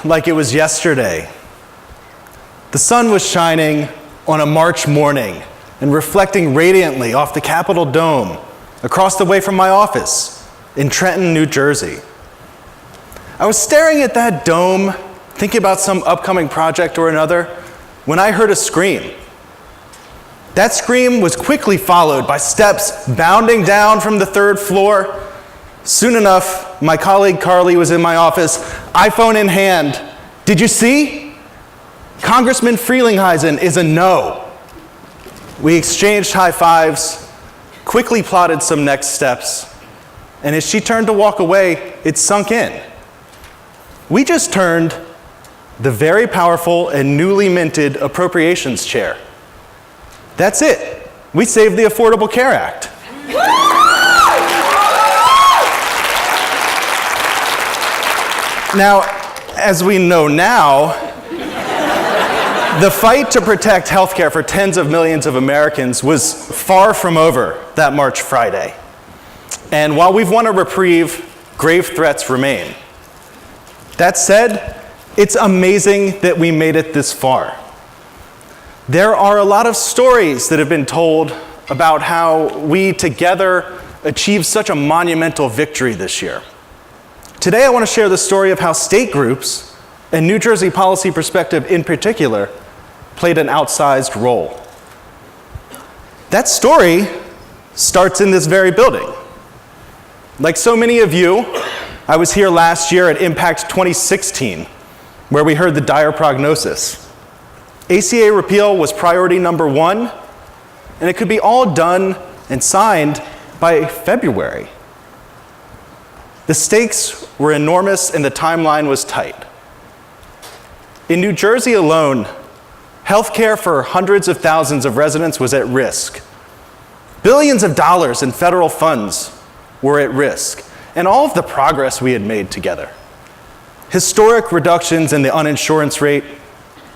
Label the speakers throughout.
Speaker 1: like it was yesterday. The sun was shining on a March morning and reflecting radiantly off the Capitol Dome across the way from my office in Trenton, New Jersey. I was staring at that dome, thinking about some upcoming project or another, when I heard a scream. That scream was quickly followed by steps bounding down from the third floor. Soon enough, my colleague Carly was in my office, iPhone in hand. Did you see? Congressman Frelinghuysen is a no. We exchanged high fives, quickly plotted some next steps, and as she turned to walk away, it sunk in. We just turned the very powerful and newly minted appropriations chair. That's it. We saved the Affordable Care Act. Now, as we know now, the fight to protect healthcare for tens of millions of Americans was far from over that March Friday. And while we've won a reprieve, grave threats remain. That said, it's amazing that we made it this far. There are a lot of stories that have been told about how we together achieved such a monumental victory this year. Today I want to share the story of how state groups, and New Jersey Policy Perspective in particular, played an outsized role. That story starts in this very building. Like so many of you, I was here last year at Impact 2016, where we heard the dire prognosis. ACA repeal was priority number one, and it could be all done and signed by February. The stakes were enormous and the timeline was tight. In New Jersey alone, healthcare for hundreds of thousands of residents was at risk. Billions of dollars in federal funds were at risk, and all of the progress we had made together. Historic reductions in the uninsurance rate,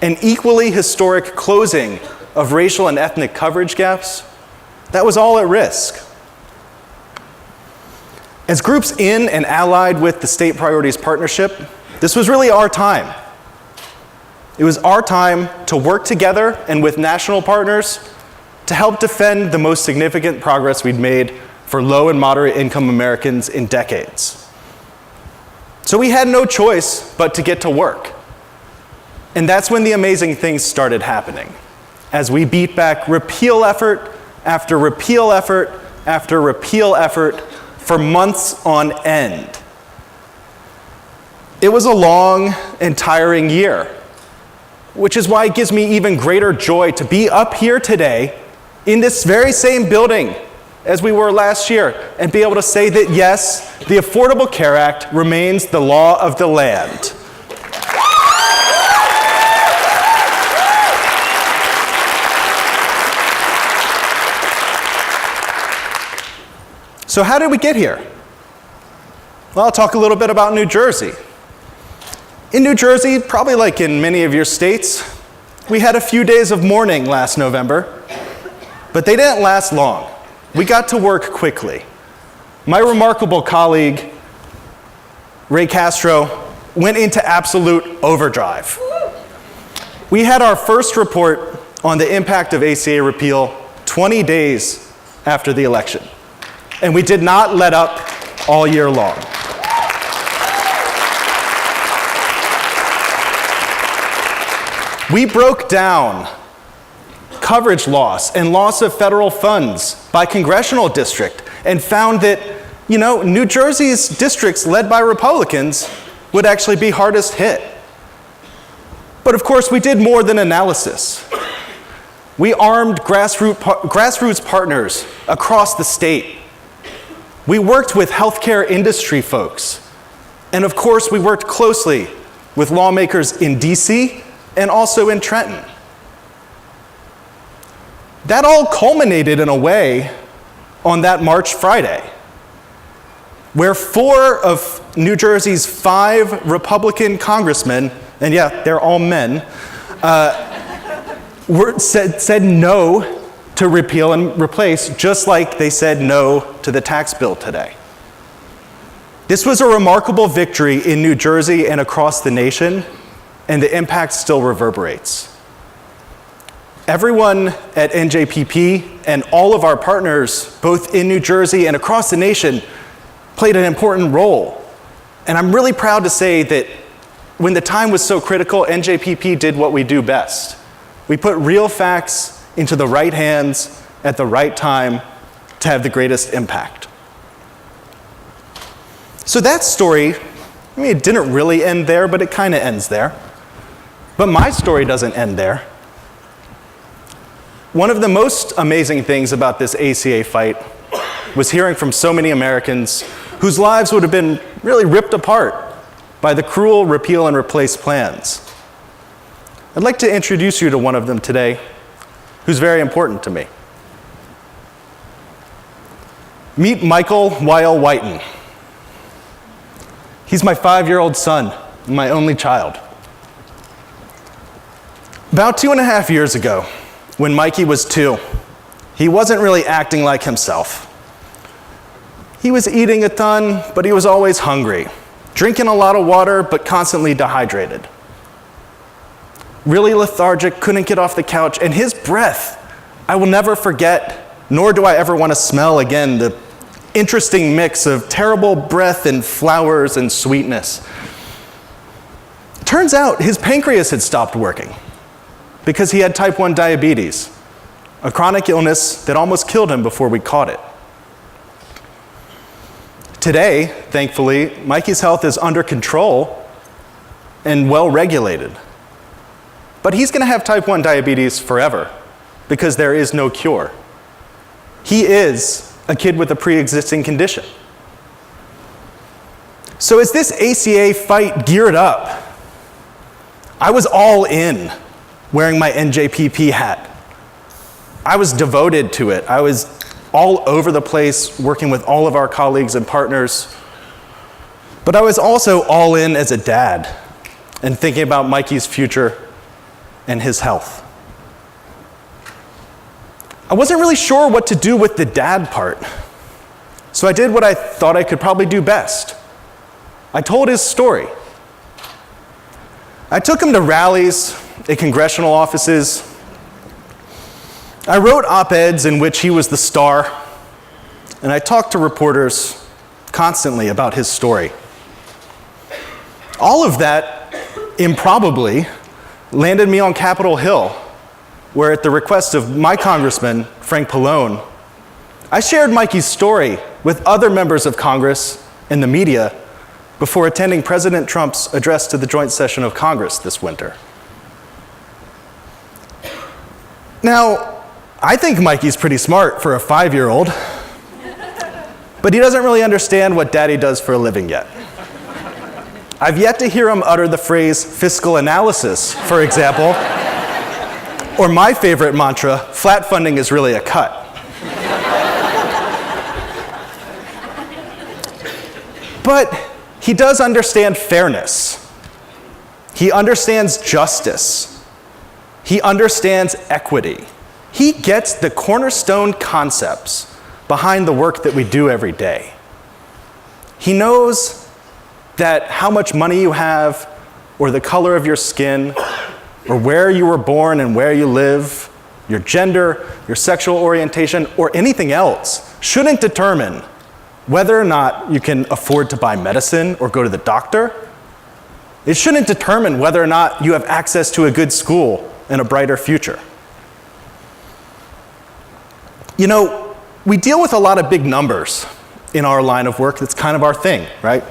Speaker 1: an equally historic closing of racial and ethnic coverage gaps, that was all at risk. As groups in and allied with the State Priorities Partnership, this was really our time. It was our time to work together and with national partners to help defend the most significant progress we'd made for low and moderate income Americans in decades. So we had no choice but to get to work. And that's when the amazing things started happening, as we beat back repeal effort after repeal effort after repeal effort for months on end. It was a long and tiring year, which is why it gives me even greater joy to be up here today in this very same building as we were last year and be able to say that yes, the Affordable Care Act remains the law of the land. So how did we get here? Well, I'll talk a little bit about New Jersey. In New Jersey, probably like in many of your states, we had a few days of mourning last November, but they didn't last long. We got to work quickly. My remarkable colleague, Ray Castro, went into absolute overdrive. We had our first report on the impact of ACA repeal 20 days after the election, and we did not let up all year long. We broke down coverage loss and loss of federal funds by congressional district and found that, New Jersey's districts led by Republicans would actually be hardest hit. But of course, we did more than analysis. We armed grassroots partners across the state. We worked with healthcare industry folks. And of course, we worked closely with lawmakers in DC and also in Trenton. That all culminated in a way on that March Friday, where 4 of New Jersey's 5 Republican congressmen, and yeah, they're all men, said no to repeal and replace, just like they said no to the tax bill today. This was a remarkable victory in New Jersey and across the nation, and the impact still reverberates. Everyone at NJPP and all of our partners, both in New Jersey and across the nation, played an important role. And I'm really proud to say that when the time was so critical, NJPP did what we do best. We put real facts into the right hands at the right time to have the greatest impact. So that story, I mean, it didn't really end there, but it kind of ends there. But my story doesn't end there. One of the most amazing things about this ACA fight was hearing from so many Americans whose lives would have been really ripped apart by the cruel repeal and replace plans. I'd like to introduce you to one of them today, who's very important to me. Meet Michael Weil Whiten. He's my 5-year-old son, my only child. About 2.5 years ago, when Mikey was 2, he wasn't really acting like himself. He was eating a ton, but he was always hungry, drinking a lot of water, but constantly dehydrated. Really lethargic, couldn't get off the couch, and his breath, I will never forget, nor do I ever want to smell again the interesting mix of terrible breath and flowers and sweetness. Turns out his pancreas had stopped working because he had type 1 diabetes, a chronic illness that almost killed him before we caught it. Today, thankfully, Mikey's health is under control and well regulated. But he's going to have type 1 diabetes forever because there is no cure. He is a kid with a pre-existing condition. So as this ACA fight geared up, I was all in wearing my NJPP hat. I was devoted to it. I was all over the place working with all of our colleagues and partners. But I was also all in as a dad and thinking about Mikey's future and his health. I wasn't really sure what to do with the dad part. So I did what I thought I could probably do best. I told his story. I took him to rallies at congressional offices. I wrote op-eds in which he was the star, and I talked to reporters constantly about his story. All of that, improbably, landed me on Capitol Hill, where at the request of my congressman, Frank Pallone, I shared Mikey's story with other members of Congress and the media before attending President Trump's address to the joint session of Congress this winter. Now, I think Mikey's pretty smart for a 5-year-old, but he doesn't really understand what daddy does for a living yet. I've yet to hear him utter the phrase fiscal analysis, for example, or my favorite mantra, flat funding is really a cut. But he does understand fairness. He understands justice. He understands equity. He gets the cornerstone concepts behind the work that we do every day. He knows that how much money you have, or the color of your skin, or where you were born and where you live, your gender, your sexual orientation, or anything else shouldn't determine whether or not you can afford to buy medicine or go to the doctor. It shouldn't determine whether or not you have access to a good school and a brighter future. You know, we deal with a lot of big numbers in our line of work. That's kind of our thing, right?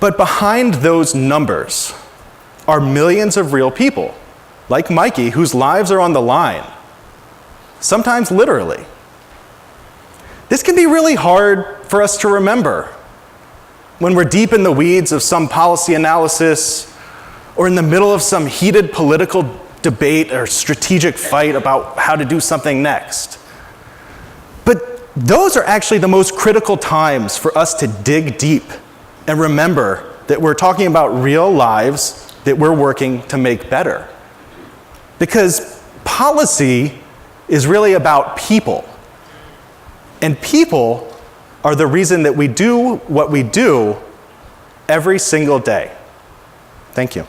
Speaker 1: But behind those numbers are millions of real people, like Mikey, whose lives are on the line, sometimes literally. This can be really hard for us to remember when we're deep in the weeds of some policy analysis or in the middle of some heated political debate or strategic fight about how to do something next. But those are actually the most critical times for us to dig deep and remember that we're talking about real lives that we're working to make better. Because policy is really about people. And people are the reason that we do what we do every single day. Thank you.